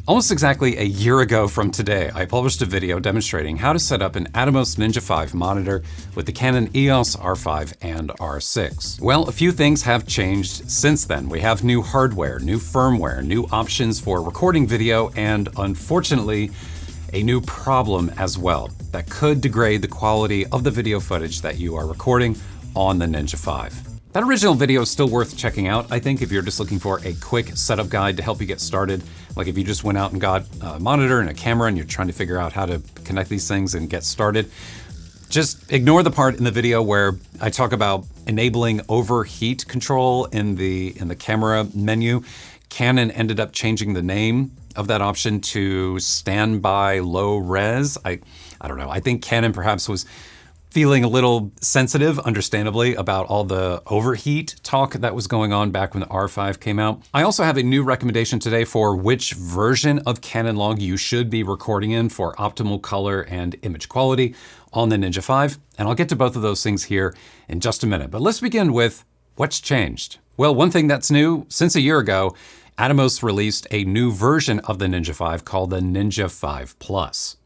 Almost exactly a year ago from today, I published a video demonstrating how to set up an Atomos Ninja V monitor with the Canon EOS R5 and R6. Well, a few things have changed since then. We have new hardware, new firmware, new options for recording video, and unfortunately, a new problem as well that could degrade the quality of the video footage that you are recording on the Ninja V. That original video is still worth checking out, I think, if you're just looking for a quick setup guide to help you get started. Like if you just went out and got a monitor and a camera and you're trying to figure out how to connect these things and get started. Just ignore the part in the video where I talk about enabling overheat control in the camera menu. Canon ended up changing the name of that option to standby low res. I don't know. I think Canon perhaps was feeling a little sensitive, understandably, about all the overheat talk that was going on back when the R5 came out. I also have a new recommendation today for which version of Canon log you should be recording in for optimal color and image quality on the Ninja V, and I'll get to both of those things here in just a minute. But let's begin with what's changed. Well, one thing that's new since a year ago, Atomos released a new version of the Ninja V called the Ninja V Plus.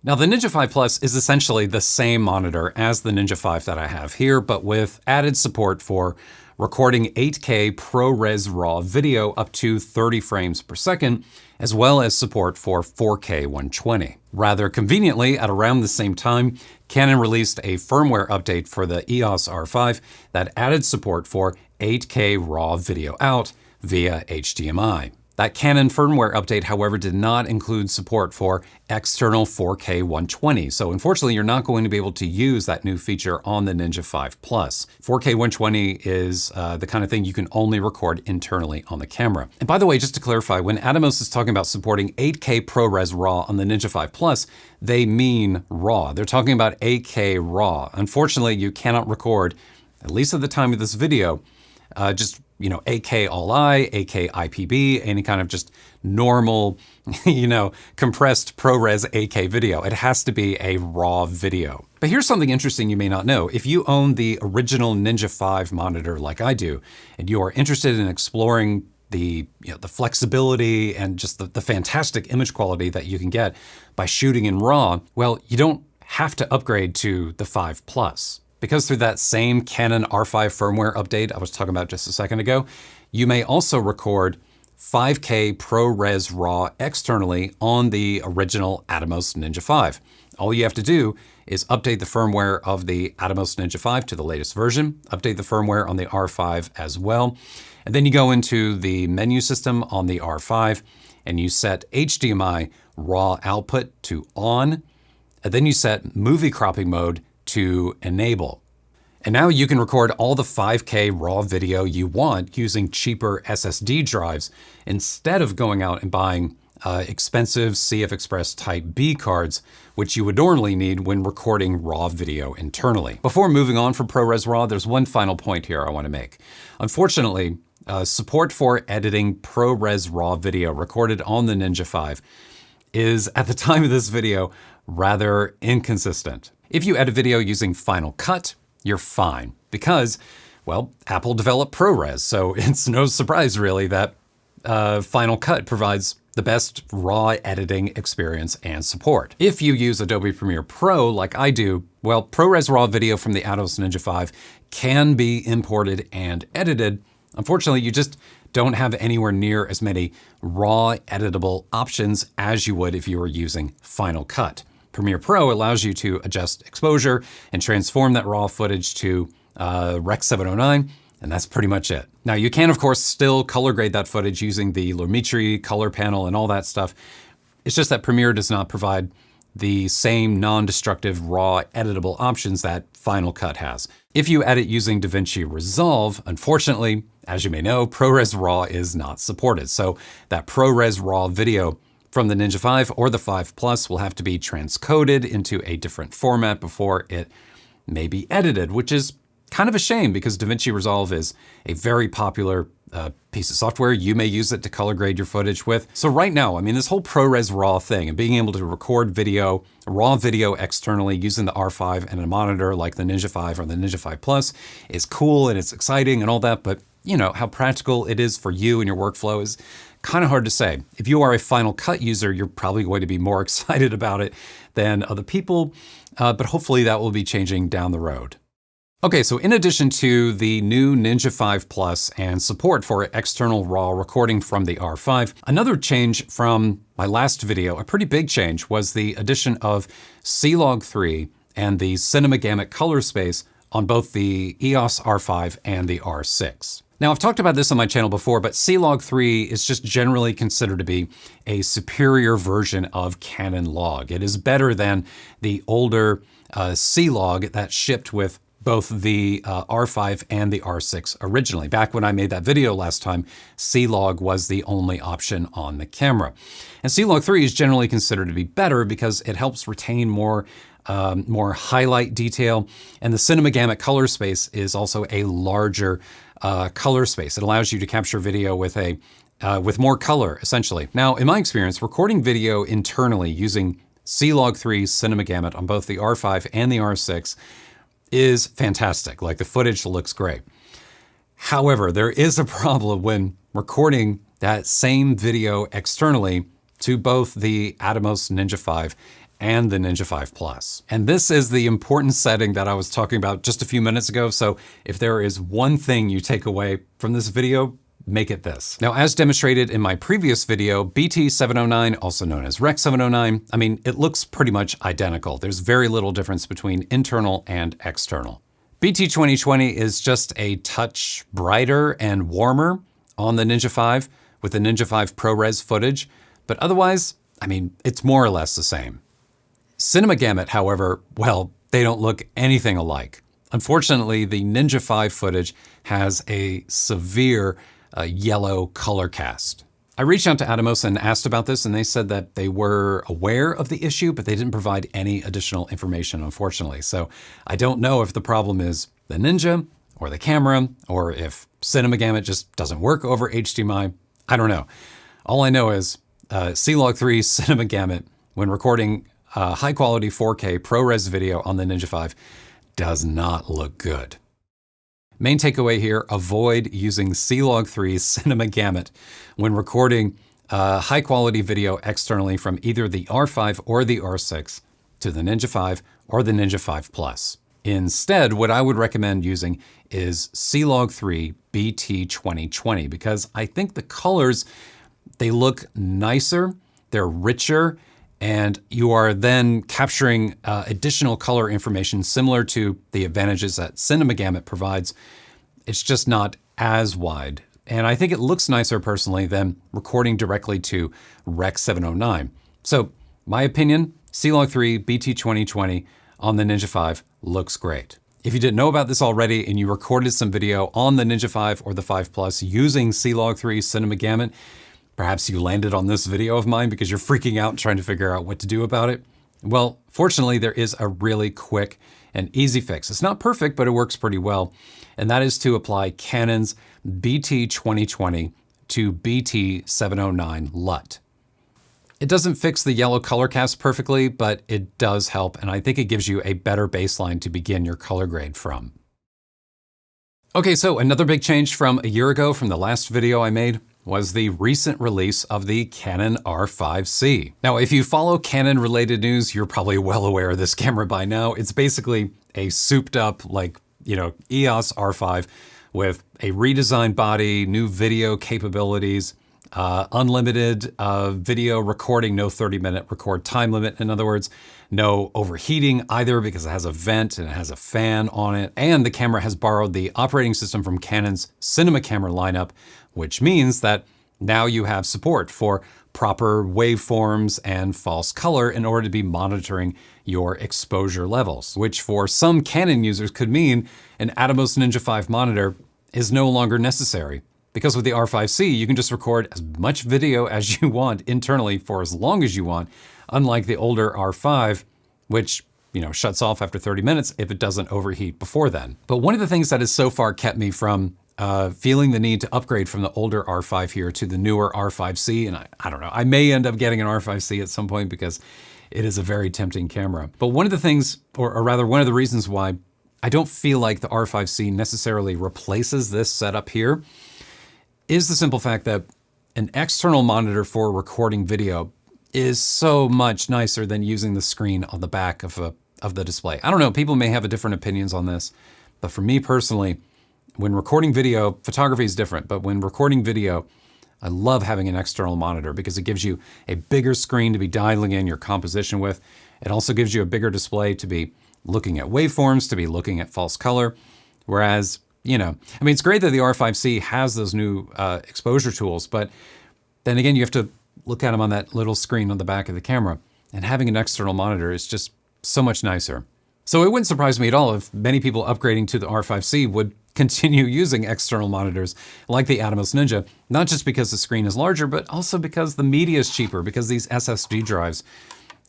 Now, the Ninja V Plus is essentially the same monitor as the Ninja V that I have here, but with added support for recording 8K ProRes RAW video up to 30 frames per second, as well as support for 4K 120. Rather conveniently, at around the same time, Canon released a firmware update for the EOS R5 that added support for 8K RAW video out via HDMI. That Canon firmware update, however, did not include support for external 4K 120. So unfortunately, you're not going to be able to use that new feature on the Ninja V Plus. 4K 120 is the kind of thing you can only record internally on the camera. And by the way, just to clarify, when Atomos is talking about supporting 8K ProRes RAW on the Ninja V Plus, they mean RAW. They're talking about 8K RAW. Unfortunately, you cannot record, at least at the time of this video, just 8K all-I, 8K IPB, any kind of just normal, compressed ProRes 8K video. It has to be a RAW video. But here's something interesting you may not know. If you own the original Ninja V monitor like I do, and you are interested in exploring the flexibility and just the fantastic image quality that you can get by shooting in RAW, well, you don't have to upgrade to the 5 Plus. Because through that same Canon R5 firmware update I was talking about just a second ago, you may also record 5K ProRes RAW externally on the original Atomos Ninja V. All you have to do is update the firmware of the Atomos Ninja V to the latest version, update the firmware on the R5 as well, and then you go into the menu system on the R5 and you set HDMI RAW output to on, and then you set movie cropping mode to enable. And now you can record all the 5K RAW video you want using cheaper SSD drives instead of going out and buying expensive CF Express Type B cards, which you would normally need when recording RAW video internally. Before moving on from ProRes RAW, there's one final point here I want to make. Unfortunately, support for editing ProRes RAW video recorded on the Ninja V is, at the time of this video, rather inconsistent. If you edit video using Final Cut, you're fine because, well, Apple developed ProRes, so it's no surprise really that Final Cut provides the best RAW editing experience and support. If you use Adobe Premiere Pro like I do, well, ProRes RAW video from the Atomos Ninja V can be imported and edited. Unfortunately, you just don't have anywhere near as many RAW editable options as you would if you were using Final Cut. Premiere Pro allows you to adjust exposure and transform that RAW footage to Rec 709, and that's pretty much it. Now, you can, of course, still color grade that footage using the Lumetri color panel and all that stuff. It's just that Premiere does not provide the same non-destructive RAW editable options that Final Cut has. If you edit using DaVinci Resolve, unfortunately, as you may know, ProRes RAW is not supported. So that ProRes RAW video from the Ninja V or the 5 Plus will have to be transcoded into a different format before it may be edited, which is kind of a shame because DaVinci Resolve is a very popular piece of software. You may use it to color grade your footage with. So right now, I mean, this whole ProRes RAW thing and being able to record video, raw video externally using the R5 and a monitor like the Ninja V or the Ninja V Plus is cool and it's exciting and all that, but you know, how practical it is for you and your workflow is kind of hard to say. If you are a Final Cut user, you're probably going to be more excited about it than other people, but hopefully that will be changing down the road. Okay, so in addition to the new Ninja 5 Plus and support for external RAW recording from the R5, another change from my last video, a pretty big change, was the addition of C-Log 3 and the Cinema Gamut color space on both the EOS R5 and the R6. Now, I've talked about this on my channel before, but C-Log 3 is just generally considered to be a superior version of Canon Log. It is better than the older C-Log that shipped with both the R5 and the R6 originally. Back when I made that video last time, C-Log was the only option on the camera. And C-Log 3 is generally considered to be better because it helps retain more highlight detail, and the Cinema Gamut color space is also a larger color space. It allows you to capture video with more color, essentially. Now, in my experience, recording video internally using C-Log 3 Cinema Gamut on both the R5 and the R6 is fantastic. Like, the footage looks great. However, there is a problem when recording that same video externally to both the Atomos Ninja 5 and the Ninja 5 Plus. And this is the important setting that I was talking about just a few minutes ago. So if there is one thing you take away from this video, make it this. Now, as demonstrated in my previous video, BT709, also known as Rec 709, I mean, it looks pretty much identical. There's very little difference between internal and external. BT2020 is just a touch brighter and warmer on the Ninja 5 with the Ninja 5 ProRes footage, but otherwise, I mean, it's more or less the same. Cinema Gamut, however, well, they don't look anything alike. Unfortunately, the Ninja 5 footage has a severe yellow color cast. I reached out to Atomos and asked about this, and they said that they were aware of the issue, but they didn't provide any additional information, unfortunately. So I don't know if the problem is the Ninja or the camera, or if Cinema Gamut just doesn't work over HDMI. I don't know. All I know is C-Log 3 Cinema Gamut, when recording high quality 4K ProRes video on the Ninja 5, does not look good. Main takeaway here, avoid using C-Log 3 Cinema Gamut when recording high quality video externally from either the R5 or the R6 to the Ninja 5 or the Ninja 5 Plus. Instead, what I would recommend using is C-Log 3 BT2020, because I think the colors, they look nicer, they're richer, and you are then capturing additional color information similar to the advantages that Cinema Gamut provides. It's just not as wide. And I think it looks nicer personally than recording directly to Rec 709. So my opinion, C-Log 3 BT2020 on the Ninja 5 looks great. If you didn't know about this already and you recorded some video on the Ninja 5 or the 5 Plus using C-Log 3 Cinema Gamut, perhaps you landed on this video of mine because you're freaking out trying to figure out what to do about it. Well, fortunately, there is a really quick and easy fix. It's not perfect, but it works pretty well. And that is to apply Canon's BT2020 to BT709 LUT. It doesn't fix the yellow color cast perfectly, but it does help. And I think it gives you a better baseline to begin your color grade from. Okay, so another big change from a year ago from the last video I made was the recent release of the Canon R5C. Now, if you follow Canon related news, you're probably well aware of this camera by now. It's basically a souped up, EOS R5 with a redesigned body, new video capabilities, unlimited video recording, no 30-minute record time limit. In other words, no overheating either because it has a vent and it has a fan on it. And the camera has borrowed the operating system from Canon's cinema camera lineup, which means that now you have support for proper waveforms and false color in order to be monitoring your exposure levels, which for some Canon users could mean an Atomos Ninja 5 monitor is no longer necessary. Because with the R5C, you can just record as much video as you want internally for as long as you want, unlike the older R5, which shuts off after 30 minutes if it doesn't overheat before then. But one of the things that has so far kept me from feeling the need to upgrade from the older R5 here to the newer R5C, and I don't know, I may end up getting an R5C at some point because it is a very tempting camera. But one of the things, or rather one of the reasons why I don't feel like the R5C necessarily replaces this setup here is the simple fact that an external monitor for recording video is so much nicer than using the screen on the back of the display. I don't know, people may have different opinions on this, but for me personally, when recording video, photography is different, but when recording video, I love having an external monitor because it gives you a bigger screen to be dialing in your composition with. It also gives you a bigger display to be looking at waveforms, to be looking at false color. Whereas, you know, I mean, it's great that the R5C has those new exposure tools, but then again, you have to look at them on that little screen on the back of the camera. And having an external monitor is just so much nicer. So it wouldn't surprise me at all if many people upgrading to the R5C would continue using external monitors like the Atomos Ninja, not just because the screen is larger, but also because the media is cheaper, because these SSD drives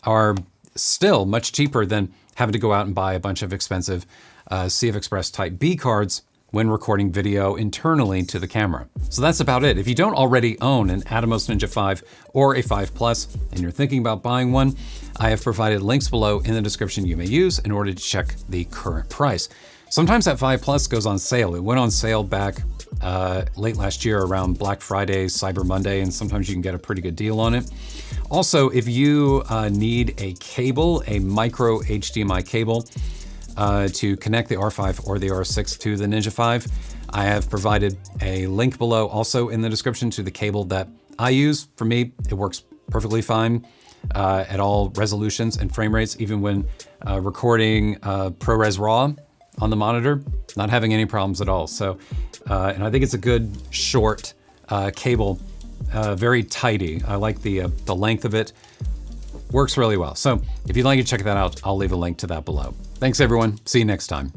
are still much cheaper than having to go out and buy a bunch of expensive CF Express Type B cards when recording video internally to the camera. So that's about it. If you don't already own an Atomos Ninja 5 or a 5 Plus and you're thinking about buying one, I have provided links below in the description you may use in order to check the current price. Sometimes that 5 Plus goes on sale. It went on sale back late last year around Black Friday, Cyber Monday, and sometimes you can get a pretty good deal on it. Also, if you need a cable, a micro HDMI cable, to connect the R5 or the R6 to the Ninja 5, I have provided a link below also in the description to the cable that I use. For me, it works perfectly fine at all resolutions and frame rates, even when recording ProRes RAW on the monitor, not having any problems at all. So, and I think it's a good short cable, very tidy. I like the length of it. Works really well. So if you'd like to check that out, I'll leave a link to that below. Thanks everyone, see you next time.